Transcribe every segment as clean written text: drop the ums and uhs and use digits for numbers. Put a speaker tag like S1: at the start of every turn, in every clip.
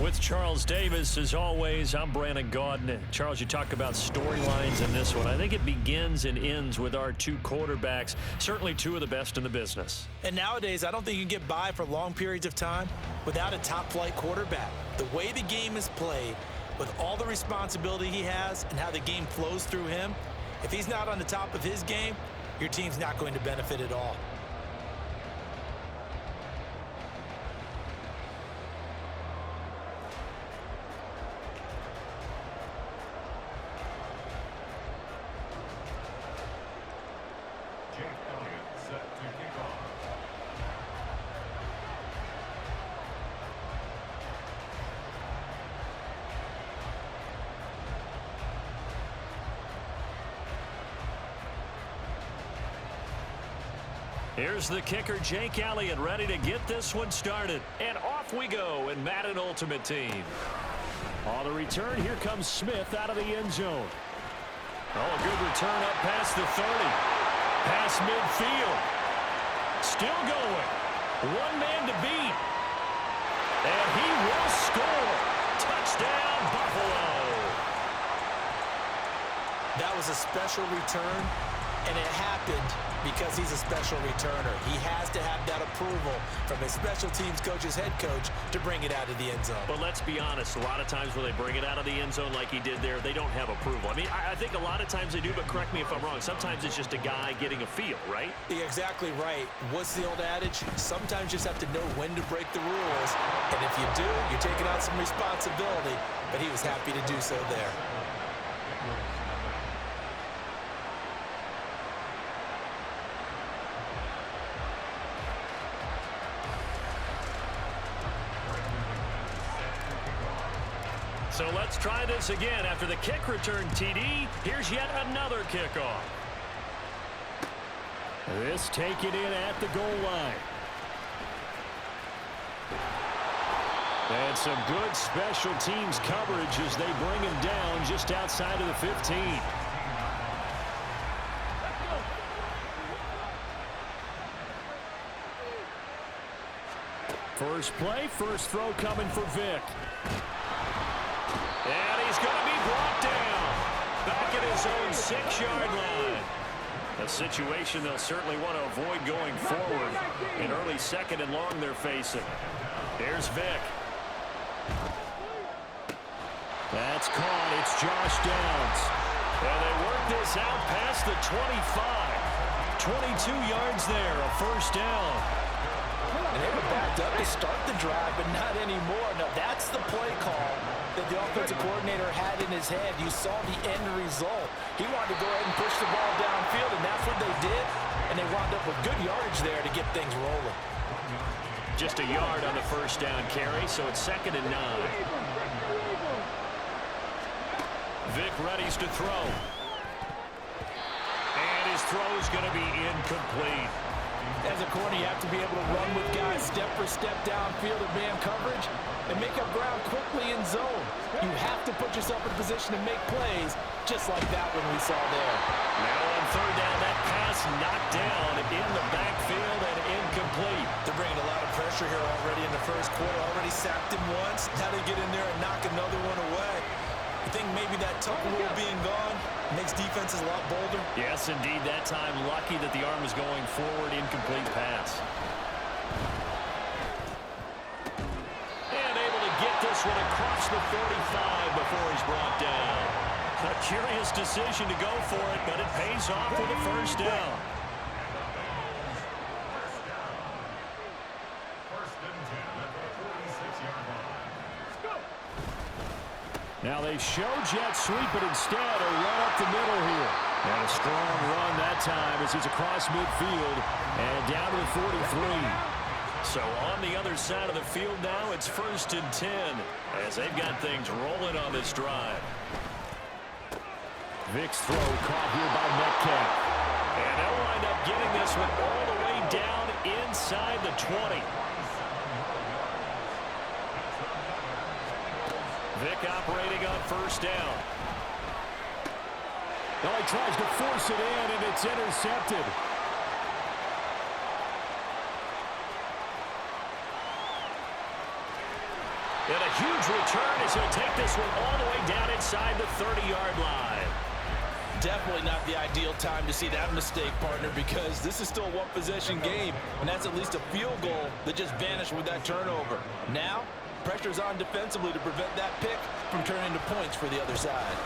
S1: With Charles Davis, as always, I'm Brandon Gaudin. Charles, you talk about storylines in this one. I think it begins and ends with our two quarterbacks, certainly two of the best in the business.
S2: And nowadays, I don't think you can get by for long periods of time without a top-flight quarterback. The way the game is played, with all the responsibility he has and how the game flows through him, if he's not on the top of his game, your team's not going to benefit at all.
S1: Here's the kicker, Jake Elliott, ready to get this one started. And off we go in Madden Ultimate Team. On the return, here comes Smith out of the end zone. Oh, a good return up past the 30. Past midfield. Still going. One man to beat. And he will score. Touchdown, Buffalo.
S2: That was a special return, and it happened because he's a special returner. He has to have that approval from his special teams coach's head coach to bring it out of the end zone.
S1: But let's be honest, a lot of times when they bring it out of the end zone like he did there, they don't have approval. I mean, I think a lot of times they do, but correct me if I'm wrong. Sometimes it's just a guy getting a feel, right?
S2: You're exactly right. What's the old adage? Sometimes you just have to know when to break the rules. And if you do, you're taking out some responsibility. But he was happy to do so there.
S1: So let's try this again. After the kick return TD, here's yet another kickoff. This taken in at the goal line. And some good special teams coverage as they bring him down just outside of the 15. First play, first throw coming for Vic. And he's going to be brought down back at his own 6-yard line. A situation they'll certainly want to avoid going forward. An early second and long they're facing. Here's Vic. That's caught. It's Josh Downs. And they work this out past the 25. 22 yards there, a first down.
S2: And they were backed up to start the drive, but not anymore. Now, that's the play call that the offensive coordinator had in his head. You saw the end result. He wanted to go ahead and push the ball downfield, and that's what they did. And they wound up with good yardage there to get things rolling.
S1: Just a yard on the first down carry, so it's 2nd and 9. Vic readies to throw. And his throw is going to be incomplete.
S2: As a corner, you have to be able to run with guys step for step downfield at man coverage and make up ground quickly in zone. You have to put yourself in position to make plays, just like that one we saw there.
S1: Now on third down, that pass knocked down in the backfield and incomplete.
S2: They're bringing a lot of pressure here already in the first quarter. Already sacked him once. Now they get in there and knock another one away. You think maybe that tuckle rule being gone makes defenses a lot bolder?
S1: Yes, indeed. That time, lucky that the arm was going forward. Incomplete pass. And able to get this one across the 45 before he's brought down. A curious decision to go for it, but it pays off with a first down. Now they show jet sweep, but instead a run up the middle here. And a strong run that time as he's across midfield and down to the 43. So on the other side of the field now, it's 1st and 10 as they've got things rolling on this drive. Vic's throw caught here by Metcalf. And they'll wind up getting this one all the way down inside the 20. Vic operating on first down. Well, he tries to force it in, and it's intercepted. And a huge return is going to take this one all the way down inside the 30-yard line.
S2: Definitely not the ideal time to see that mistake, partner, because this is still a one-possession game, and that's at least a field goal that just vanished with that turnover. Now, pressure's on defensively to prevent that pick from turning into points for the other side.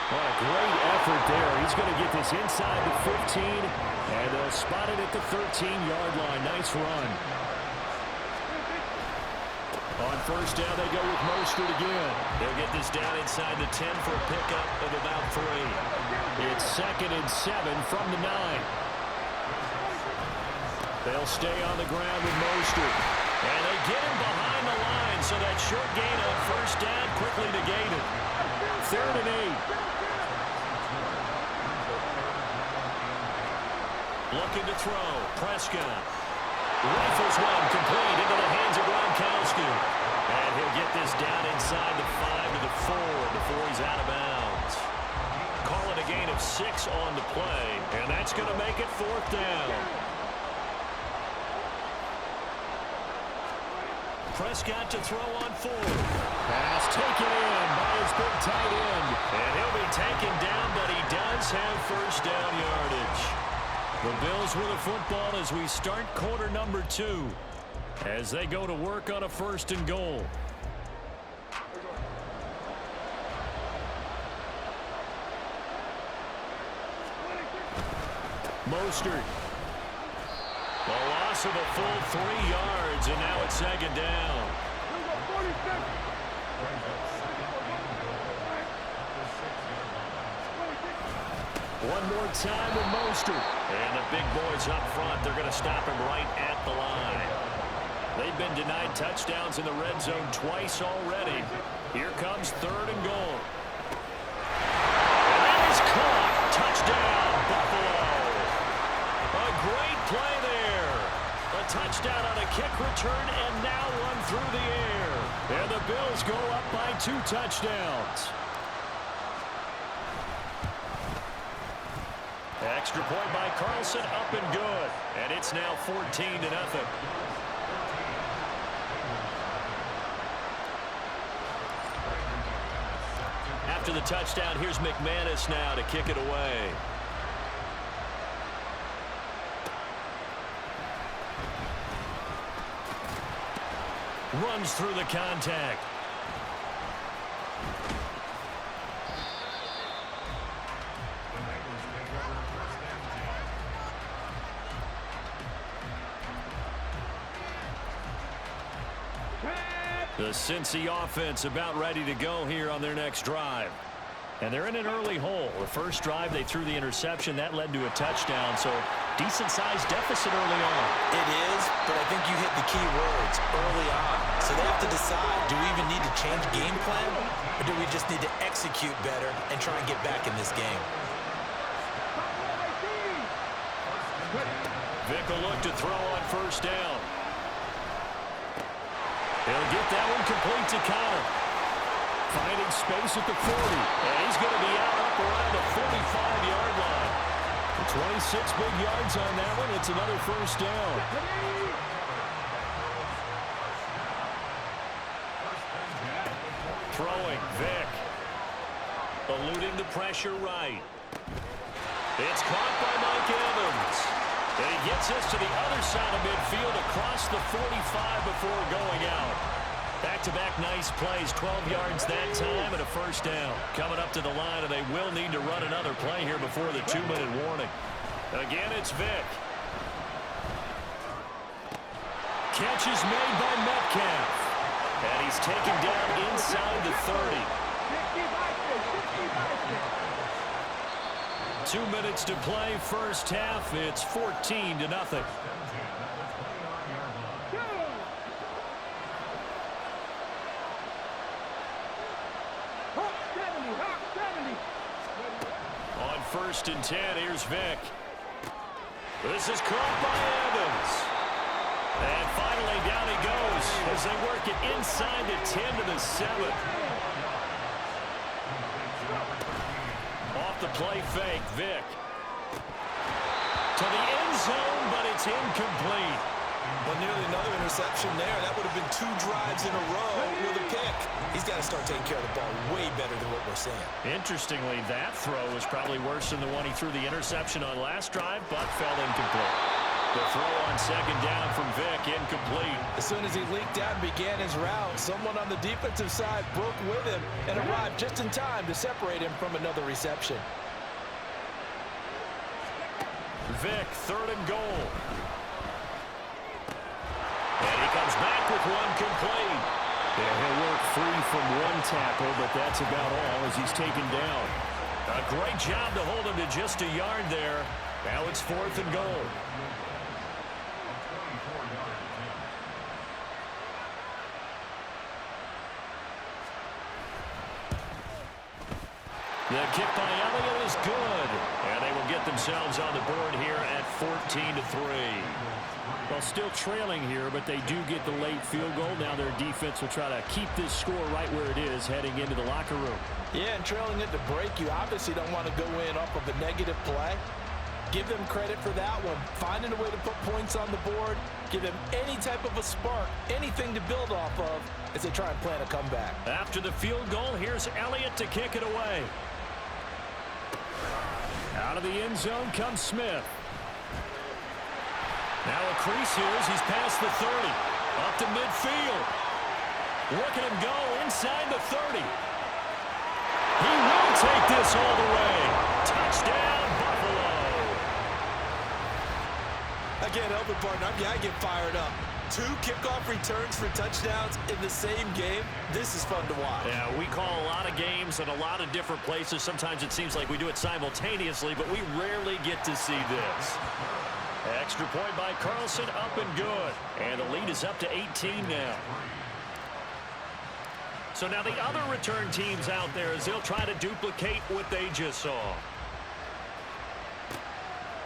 S1: What a great effort there. He's going to get this inside the 15, and they'll spot it at the 13-yard line. Nice run. On first down, they go with Mostert again. They'll get this down inside the 10 for a pickup of about 3. It's 2nd and 7 from the 9. They'll stay on the ground with Mostert. And they get him behind the line, so that short gain on first down quickly negated. 3rd and 8. Looking to throw. Prescott. Rifles one complete into the hands of Gronkowski. And he'll get this down inside the 5 to the 4 before he's out of bounds. Call it a gain of 6 on the play, and that's going to make it 4th down. Prescott to throw on 4. Pass taken in by his big tight end. And he'll be taken down, but he does have first down yardage. The Bills with the football as we start quarter number 2 as they go to work on a 1st and goal. Mostert. The loss of a full 3 yards, and now it's 2nd down. One more time with Mostert. And the big boys up front, they're going to stop him right at the line. They've been denied touchdowns in the red zone twice already. Here comes 3rd and goal. And that is caught. Touchdown, Buffalo. A great play there. A touchdown on a kick return and now one through the air. And the Bills go up by 2 touchdowns. Extra point by Carlson, up and good. And it's now 14-0. After the touchdown, here's McManus now to kick it away. Runs through the contact. The Cincy offense about ready to go here on their next drive. And they're in an early hole. The first drive, they threw the interception. That led to a touchdown, so decent-sized deficit early on.
S2: It is, but I think you hit the key words early on. So they have to decide, do we even need to change game plan, or do we just need to execute better and try and get back in this game?
S1: Vick will look to throw on first down. He'll get that one complete to Connor. Finding space at the 40. And he's going to be out up around the 45-yard line. 26 big yards on that one. It's another first down. Throwing, Vick. Eluding the pressure right. It's caught by Mike Evans. And he gets us to the other side of midfield across the 45 before going out. Back-to-back nice plays, 12 yards that time and a first down. Coming up to the line, and they will need to run another play here before the 2-minute warning. Again, it's Vick. Catch is made by Metcalf. And he's taken down inside the 30. 2 minutes to play, first half. It's 14-0. On 1st and 10, here's Vick. This is caught by Evans. And finally down he goes as they work it inside the 10 to the 7. Off the play fake, Vick. To the end zone, but it's incomplete.
S2: Well, nearly another interception there. That would have been 2 drives in a row with a pick. He's got to start taking care of the ball way better than what we're seeing.
S1: Interestingly, that throw was probably worse than the one he threw the interception on last drive, but fell incomplete. The throw on second down from Vick, incomplete.
S2: As soon as he leaked out and began his route, someone on the defensive side broke with him and arrived just in time to separate him from another reception.
S1: Vick, 3rd and goal. And he comes back with one complete. Yeah, he'll work free from one tackle, but that's about all as he's taken down. A great job to hold him to just a yard there. Now it's 4th and goal. The kick by Elliott is good. And they will get themselves on the board here at 14-3. Well, still trailing here, but they do get the late field goal. Now their defense will try to keep this score right where it is heading into the locker room. Yeah, and trailing it to break, you obviously don't want to go in off of a negative play. Give them credit for that one. Finding a way to put points on the board. Give them any type of a spark, anything to build off of as they try and plan a comeback. After the field goal, here's Elliott to kick it away. Out of the end zone comes Smith. Now a crease here as he's past the 30. Up to midfield. Look at him go inside the 30. He will take this all the way. Touchdown, Buffalo.
S2: Again, Elvin Barton, I get fired up. 2 kickoff returns for touchdowns in the same game. This is fun to watch.
S1: Yeah, we call a lot of games in a lot of different places. Sometimes it seems like we do it simultaneously, but we rarely get to see this. Extra point by Carlson, up and good. And the lead is up to 18 now. So now the other return teams out there as they'll try to duplicate what they just saw.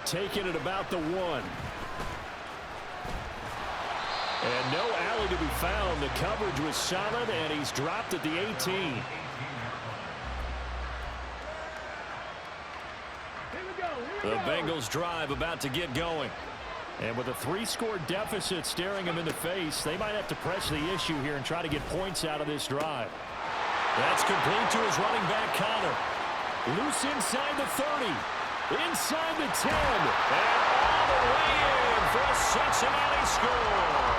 S1: Taking it about the 1. And no alley to be found. The coverage was solid, and he's dropped at the 18. The Bengals drive about to get going. And with a 3-score deficit staring them in the face, they might have to press the issue here and try to get points out of this drive. That's complete to his running back, Connor. Loose inside the 30. Inside the 10. And all the way in for a Cincinnati score.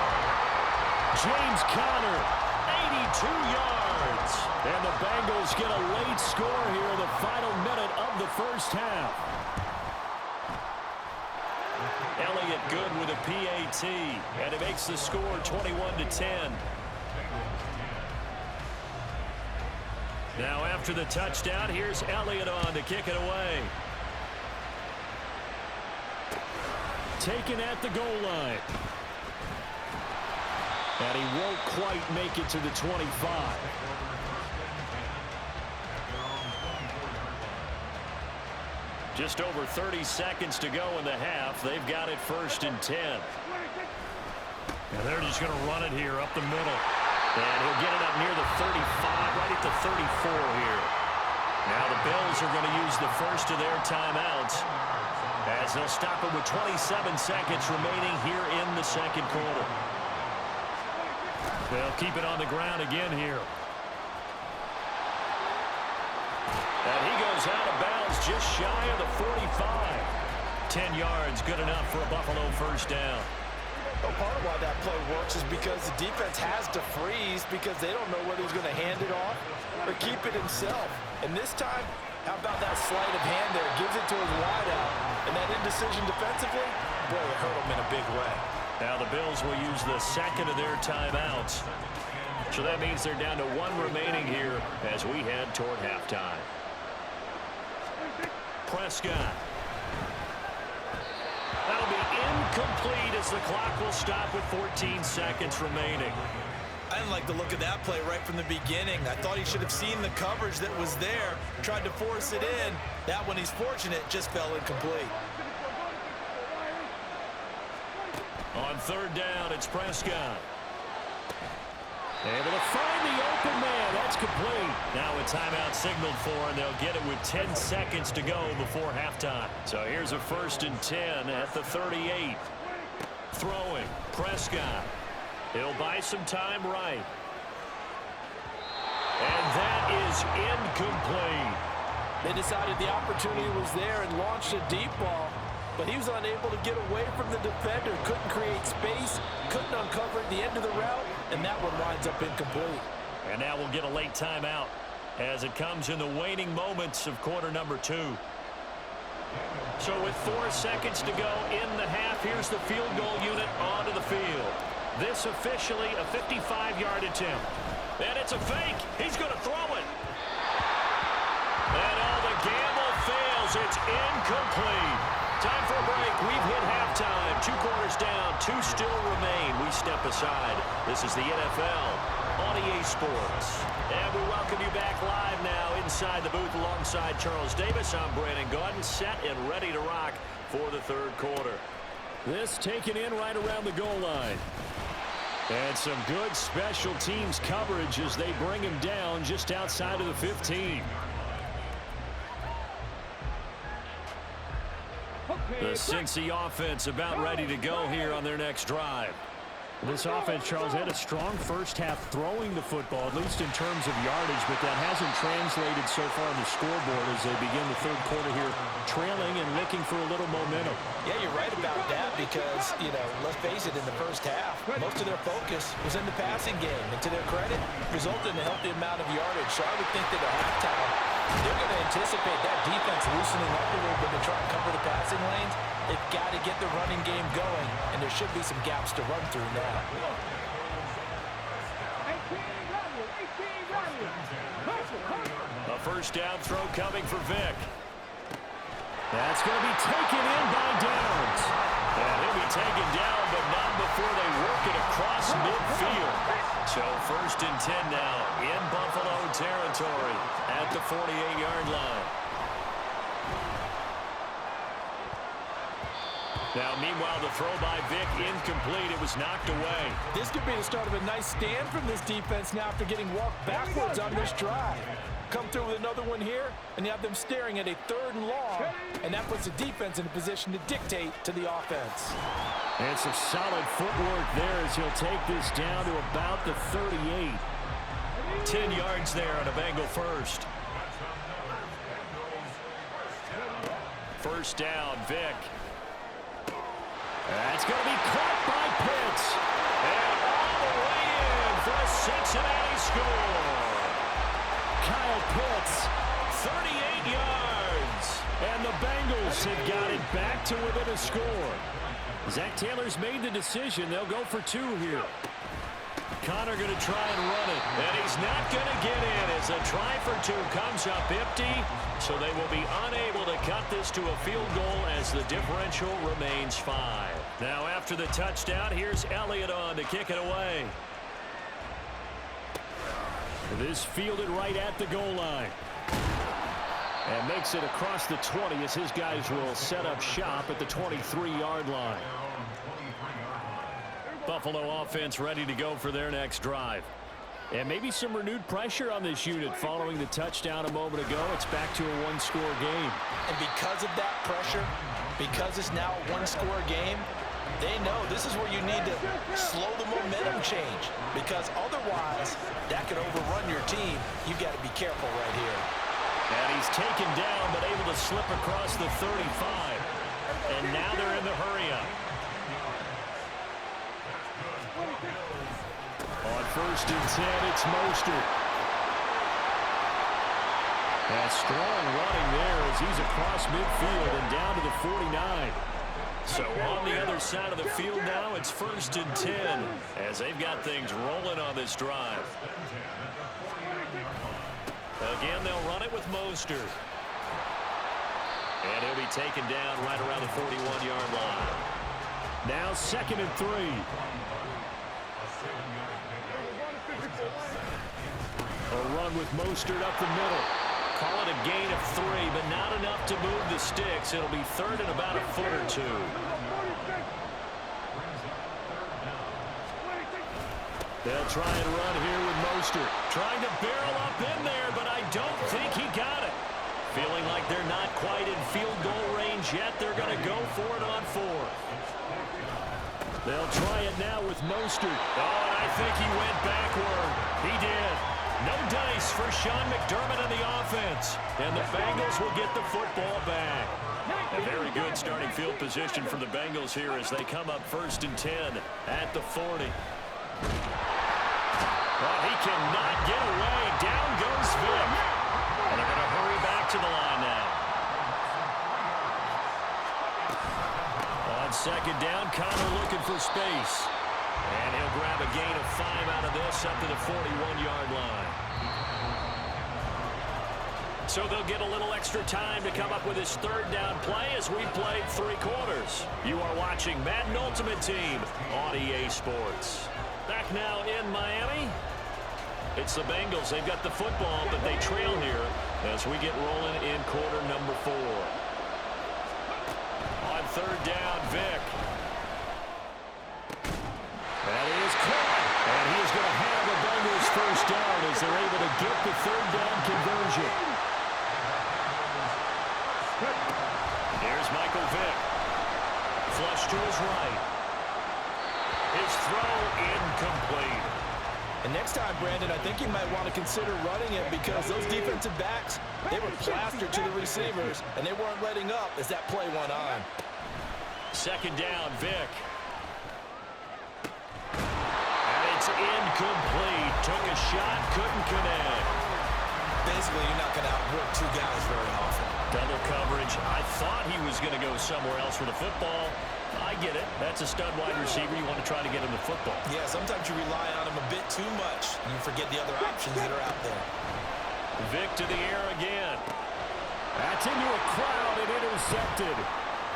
S1: James Conner, 82 yards. And the Bengals get a late score here in the final minute of the first half. Elliott good with a PAT, and it makes the score 21-10. Now after the touchdown, here's Elliott on to kick it away. Taken at the goal line. And he won't quite make it to the 25. Just over 30 seconds to go in the half. They've got it 1st and 10. And they're just going to run it here up the middle. And he'll get it up near the 35, right at the 34 here. Now the Bills are going to use the first of their timeouts as they'll stop it with 27 seconds remaining here in the second quarter. They'll keep it on the ground again here. And he goes out of bounds just shy of the 45. 10 yards, good enough for a Buffalo first down.
S2: Well, part of why that play works is because the defense has to freeze because they don't know whether he's going to hand it off or keep it himself. And this time, how about that sleight of hand there? Gives it to his wideout. And that indecision defensively, boy, it hurt him in a big way.
S1: Now the Bills will use the second of their timeouts. So that means they're down to 1 remaining here as we head toward halftime. Prescott. That'll be incomplete as the clock will stop with 14 seconds remaining.
S2: I didn't like the look of that play right from the beginning. I thought he should have seen the coverage that was there, tried to force it in. That one, he's fortunate, just fell incomplete.
S1: On 3rd down, it's Prescott. Able to find the open man. That's complete. Now a timeout signaled for, and they'll get it with 10 seconds to go before halftime. So here's a 1st and 10 at the 38. throwing. Prescott. He'll buy some time right. And that is incomplete.
S2: They decided the opportunity was there and launched a deep ball, but he was unable to get away from the defender. Couldn't create space, couldn't uncover the end of the route, and that one winds up incomplete.
S1: And now we'll get a late timeout as it comes in the waning moments of quarter number 2. So with 4 seconds to go in the half, here's the field goal unit onto the field. This officially a 55-yard attempt. And it's a fake. He's going to throw it. And all the gamble fails. It's incomplete. Time for a break. We've hit halftime. 2 quarters down. 2 still remain. We step aside. This is the NFL on EA Sports. And we welcome you back live now inside the booth alongside Charles Davis. I'm Brandon Gaudin, set and ready to rock for the 3rd quarter. This taken in right around the goal line. And some good special teams coverage as they bring him down just outside of the 15. The Cincy offense about ready to go here on their next drive.
S3: This offense, Charles, had a strong first half throwing the football, at least in terms of yardage, but that hasn't translated so far on the scoreboard as they begin the 3rd quarter here, trailing and looking for a little momentum.
S2: Yeah, you're right about that because, let's face it, in the first half, most of their focus was in the passing game. And to their credit, resulted in a healthy amount of yardage. So I would think that at halftime, they're going to anticipate that defense loosening up a little bit to try and cover the passing lanes. They've got to get the running game going, and there should be some gaps to run through now.
S1: A first down throw coming for Vick.
S3: That's going to be taken in by Downs.
S1: And he'll be taken down, but not before they work it across midfield. So 1st and 10 now in Buffalo territory at the 48-yard line. Now, meanwhile, the throw by Vick incomplete. It was knocked away.
S2: This could be the start of a nice stand from this defense now after getting walked backwards on this drive. Come through with another one here, and you have them staring at a 3rd and long, and that puts the defense in a position to dictate to the offense.
S3: And some solid footwork there as he'll take this down to about the 38.
S1: 10 yards there on a Bengal first. First down, Vick.
S3: That's going to be caught by Pitts.
S1: And all the way in for a Cincinnati score.
S3: Kyle Pitts,
S1: 38 yards.
S3: and the Bengals have got it back to within a score. Zach Taylor's made the decision. They'll go for 2 here.
S1: Connor going to try and run it, and he's not going to get in as a try for 2 comes up empty, so they will be unable to cut this to a field goal as the differential remains 5. Now after the touchdown, here's Elliott on to kick it away.
S3: This fielded right at the goal line. And makes it across the 20 as his guys will set up shop at the 23-yard line. Buffalo offense ready to go for their next drive. And maybe some renewed pressure on this unit following the touchdown a moment ago. It's back to a 1-score game.
S2: And because of that pressure, because it's now a 1-score game, they know this is where you need to slow the momentum change, because otherwise that could overrun your team. You've got to be careful right here.
S1: And he's taken down but able to slip across the 35. And now they're in the hurry-up. On 1st and 10, it's Mostert. And strong running there as he's across midfield and down to the 49. So on the other side of the field now, it's 1st and 10 as they've got things rolling on this drive. Again, they'll run it with Mostert. And he'll be taken down right around the 41-yard line.
S3: Now 2nd and 3.
S1: A run with Mostert up the middle. Call it a gain of 3, but not enough to move the sticks. It'll be 3rd and about a foot or 2. They'll try and run here with Mostert. Trying to barrel up in there, but I don't think he got it. Feeling like they're not quite in field goal range yet. They're going to go for it on 4th.
S3: They'll try it now with Mostert.
S1: Oh, and I think he went backward. He did. No dice for Sean McDermott on the offense. And the Bengals will get the football back. A very good starting field position for the Bengals here as they come up 1st and 10 at the 40. Well, he cannot get away. Down goes Vic. And they're going to hurry back to the line now. On 2nd down, Connor looking for space. And he'll grab a gain of 5 out of this up to the 41-yard line. So they'll get a little extra time to come up with his 3rd down play as we played 3 quarters. You are watching Madden Ultimate Team on EA Sports. Back now in Miami. It's the Bengals. They've got the football, but they trail here as we get rolling in quarter number 4. On 3rd down, Vic. That is caught. And he is going to have the Bengals 1st down as they're able to get the 3rd down conversion. Here's Michael Vick. Flush to his right. His throw incomplete.
S2: And next time, Brandon, I think you might want to consider running it because those defensive backs, they were plastered to the receivers, and they weren't letting up as that play went on.
S1: 2nd down, Vick. And it's incomplete. Took a shot, couldn't connect.
S2: Basically, you're not going to outwork 2 guys very often.
S1: Double coverage. I thought he was going to go somewhere else with the football. I get it. That's a stud wide receiver. You want to try to get him the football.
S2: Yeah, sometimes you rely on him a bit too much. And you forget the other options that are out there.
S1: Vic to the air again.
S3: That's into a crowd and intercepted.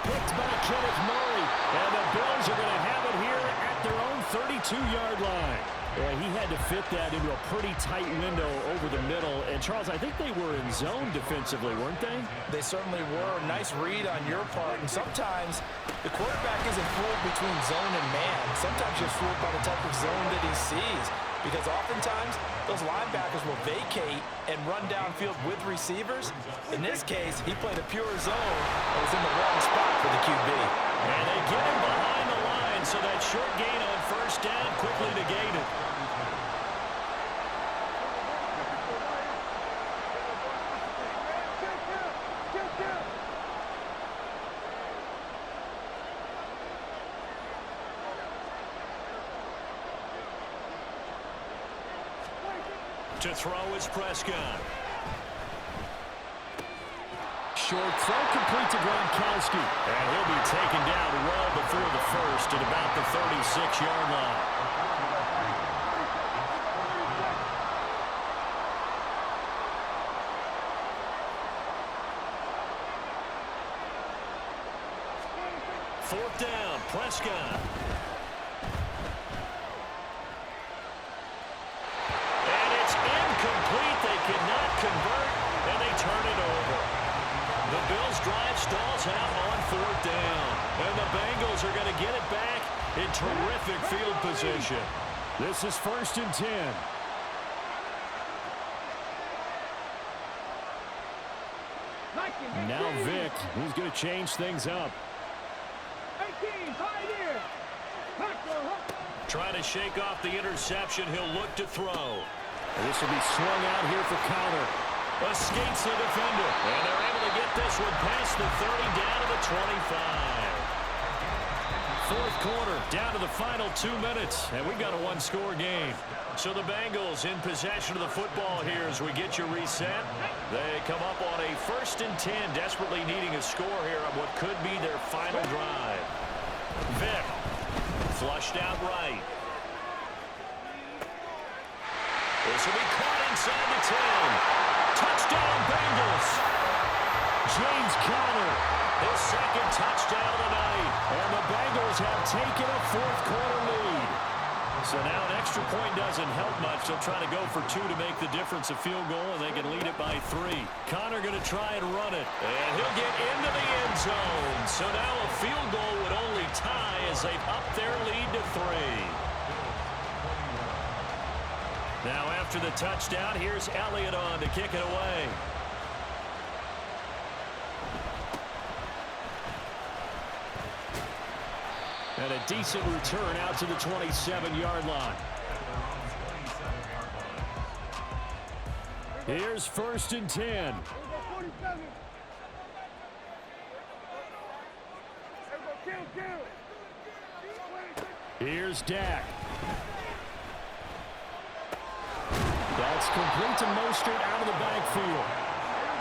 S3: Picked by Kenneth Murray. And the Bills are going to have it here at their own 32-yard line. Yeah, he had to fit that into a pretty tight window over the middle. And, Charles, I think they were in zone defensively, weren't they?
S2: They certainly were. Nice read on your part. And sometimes the quarterback isn't fooled between zone and man. Sometimes you're fooled by the type of zone that he sees. Because oftentimes, those linebackers will vacate and run downfield with receivers. In this case, he played a pure zone and was in the wrong spot for the QB.
S1: And they get him behind the line, so that short gain on 1st down quickly negated. To throw is Prescott.
S3: Short throw complete to Gronkowski.
S1: And he'll be taken down well before the 1st at about the 36-yard line. Fourth down, Prescott. Incomplete. They cannot convert, and they turn it over. The Bills drive stalls out on 4th down, and the Bengals are going to get it back in terrific field position.
S3: This is 1st and 10. Now Vic, who's going to change things up.
S1: Trying to shake off the interception. He'll look to throw.
S3: This will be swung out here for Connor.
S1: Escapes the defender. And they're able to get this one past the 30 down to the 25. 4th quarter, down to the final 2 minutes. And we've got a 1-score game. So the Bengals in possession of the football here as we get you reset. They come up on a 1st and 10, desperately needing a score here on what could be their final drive. Vic, flushed out right. This will be caught inside the 10. Touchdown, Bengals.
S3: James Conner.
S1: His 2nd touchdown of the night.
S3: And the Bengals have taken a 4th quarter lead.
S1: So now an extra point doesn't help much. They'll try to go for 2 to make the difference a field goal, and they can lead it by 3. Conner going to try and run it. And he'll get into the end zone. So now a field goal would only tie as they've upped their lead to 3. Now after the touchdown, here's Elliott on to kick it away. And a decent return out to the 27-yard line. Here's 1st and 10. Here's Dak. That's complete to Mostert out of the backfield.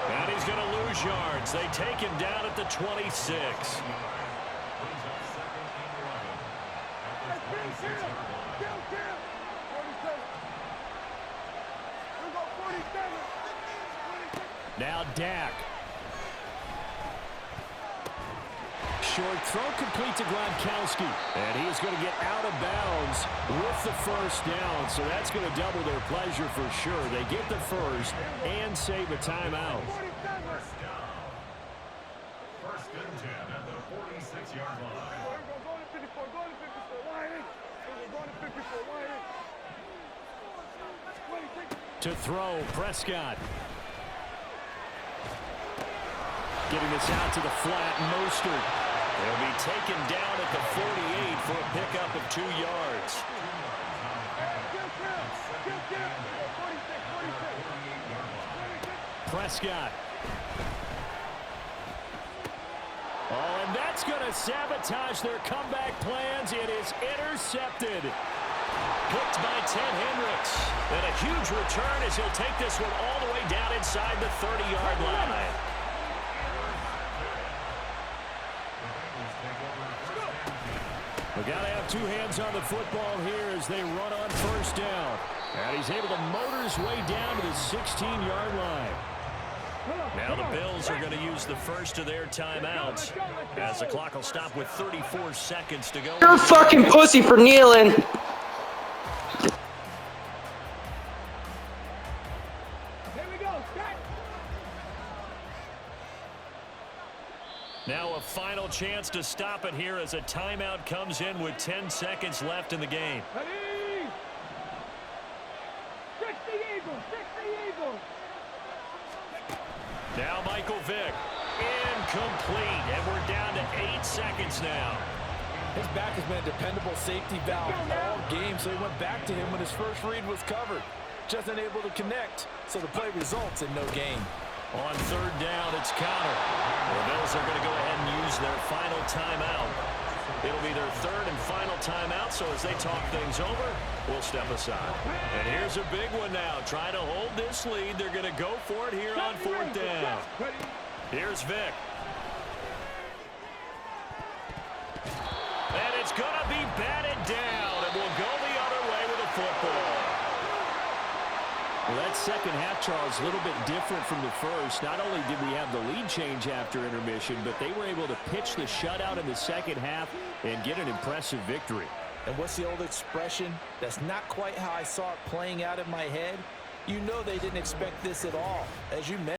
S1: And he's going to lose yards. They take him down at the 26. Now Dak. Short throw complete to Gronkowski. And he's going to get out of bounds with the 1st down. So that's going to double their pleasure for sure. They get the 1st and save a timeout.
S4: 1st and 10 at the 46-yard line.
S1: To throw, Prescott. Getting this out to the flat, Mostert. He'll be taken down at the 48 for a pickup of 2 yards. Prescott. Oh, and that's going to sabotage their comeback plans. It is intercepted. Picked by Ted Hendricks. And a huge return as he'll take this one all the way down inside the 30-yard line. We got to have 2 hands on the football here as they run on 1st down. And he's able to motor his way down to the 16-yard line. Now the Bills are going to use the first of their timeouts as the clock will stop with 34 seconds to go.
S5: You're a fucking pussy for kneeling.
S1: Now a final chance to stop it here as a timeout comes in with 10 seconds left in the game. Now Michael Vick. Incomplete. And we're down to 8 seconds now.
S2: His back has been a dependable safety valve all game, so he went back to him when his first read was covered. Just unable to connect, so the play results in no gain.
S1: On 3rd down, it's Connor. The Bills are going to go ahead and use their final timeout. It'll be their 3rd and final timeout, so as they talk things over, we'll step aside. And here's a big one now. Trying to hold this lead. They're going to go for it here on 4th down. Here's Vick. And it's going to be batted down, and we'll go the other way with the football.
S3: Well, that second half, Charles, a little bit different from the first. Not only did we have the lead change after intermission, but they were able to pitch the shutout in the second half and get an impressive victory.
S2: And what's the old expression? That's not quite how I saw it playing out in my head. You know they didn't expect this at all. As you mentioned,